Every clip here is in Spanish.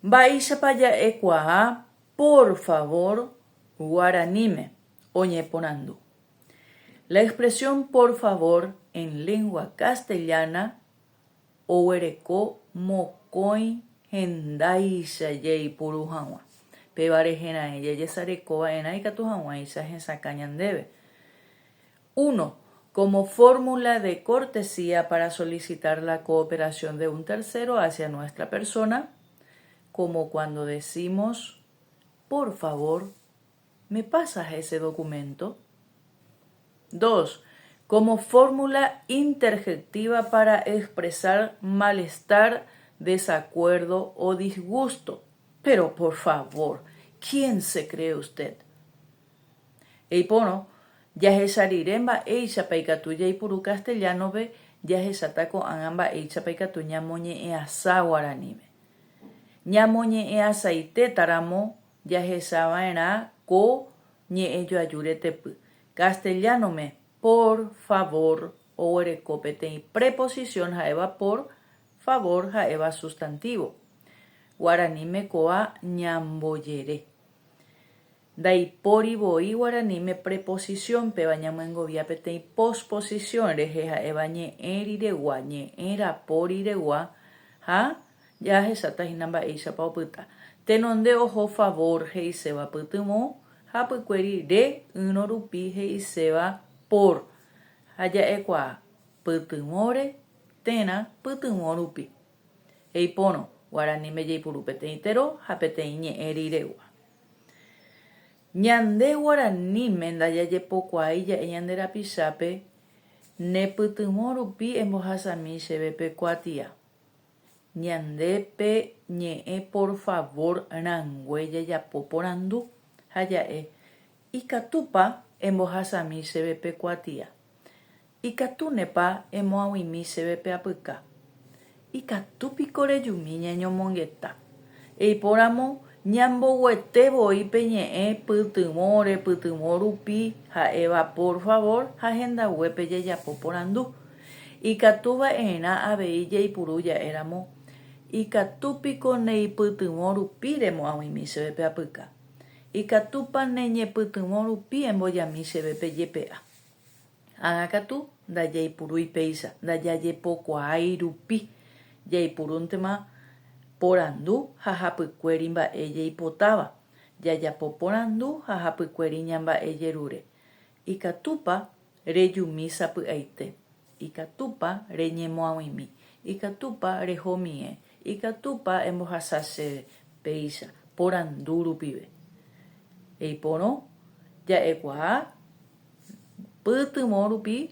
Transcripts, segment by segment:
Mba'éichapa ja'ekuaa, por favor, guaraníme, oñeporandu. La expresión por favor en lengua castellana oguereko mokõi hendáicha jeipuru hag̃ua. Péva reherãi jajesarekóva'erã ikatu hag̃uáicha hesakã ñandéve. 1. Como fórmula de cortesía para solicitar la cooperación de un tercero hacia nuestra persona, como cuando decimos, por favor, ¿me pasas ese documento? 2. Como fórmula interjetiva para expresar malestar, desacuerdo o disgusto. Pero por favor, ¿quién se cree usted? Eipono, jahecharire mba'éichapa ikatu jaipuru castellanope jahecháta ko'ág̃a mba'éichapa ikatu ñamoñe'ẽasa guaraníme. Ñamoñe'ẽasaitétaramo jahechava'erã ko ñe'ẽjoaju retepy. Castellánome, por favor, oguereko peteĩ preposición ha'éva por favor ha'éva sustantivo. Guaraníme koa ñambojere. Ndaipórivoi guaraníme preposición péva ñamoengovia peteĩ posposición rehe ha'éva ñe'ẽ riregua, ñe'ẽ rapo riregua ha jahechátahína mba'éichapa opyta. Tenonde oho favor he'iséva pytyvõ ha pykueri re yrõ rupi he'iséva por. Ha ja'ekuaa pytyvõre térã pytyvõ rupi. Eipono, guaraníme jaipuru peteĩ tero ha peteĩ ñe'ẽ riregua. Ñande guaraníme ndajajepokuaa ja'e ñande rapichápe nepytyvõ rupi embohasami chéve pekuatia. Ñandépe ñe'ẽ por favor rangue jajapo porandu ha ja'e ikatúpa embohasami chéve pekuatia. Ikatúnepa emoag̃uimi chéve pe apyka. Ikatúpiko rejumi ñañomongeta. Eipóramo ñamboguetevoi peñe'ẽ pytyvõ rupi ha'éva por favor ha hendaguépe jajapo porandu. Ikatúva'erã avei jaipuru ja'éramo ikatúpiko neipytyvõ rupi remo'ag̃uimi chéve pe apyka. Ikatúpa neñepytyvõ rupi embojami chéve pe jepe'a. Ág̃akatu ndajaipurúi péicha, ndajajepokuaái rupi jaipurúntema porandu ha hapykuéri mba'e jaipotáva. Jajapo porandu ha hapykuéri ñamba'e jerure. Ikatúpa rejumi sapy'aite. Ikatúpa reñemoag̃uimi. Ikatúpa rehomie. Ikatúpa embohasa chéve péicha porandu rupive. Eiporõ ja'ekuaa pytyvõ rupi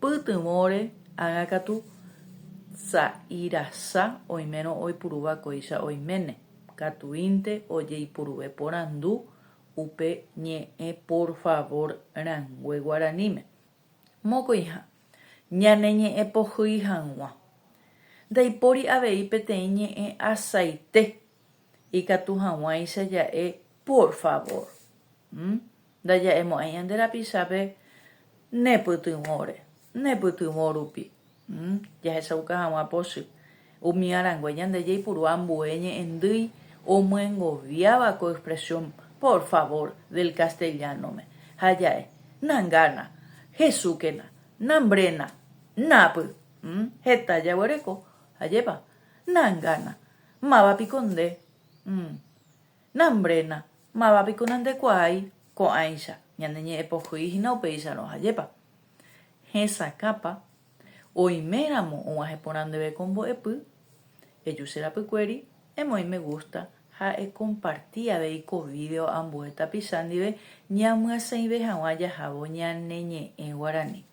pytyvõre ág̃akatu sa'irasa oimérõ oipuruvakóicha oiméne katuínte ojeipuruve porandu upe ñe'ẽ por favor rangue guaraníme. Mokõiha ñane ñe'ẽpohýi hag̃ua. Ndaipóri avei peteĩ ñe'ẽ asaite ikatu hag̃uáicha ja'e por favor. Ndaja'emo'ãi ñande rapichápe nepytyvõre rupi. Jahechauka hag̃ua pochy. Umi arangue ñande jaipuru ambue ñe'ẽndýi omyengoviávako expresión por favor del castellánome. Ha ja'e nangana, hesúkena, nambrena, nápy. Heta jaguereko ajépa nangana, mávapiko nde. Nambrena, mávapiko nandekuaái ko'ãicha. Ñande ñe'ẽpohýihína upéicharõ ajépa. Hesakápa oiméramo og̃uahẽ porandeve ko mbo'epy, ejucherapykuéri, emoĩ me gusta ha ecompartí avei ko vídeo ambue tapicha ndive ñamyasãive hag̃ua jahávo ñane ñe'ẽ guarani.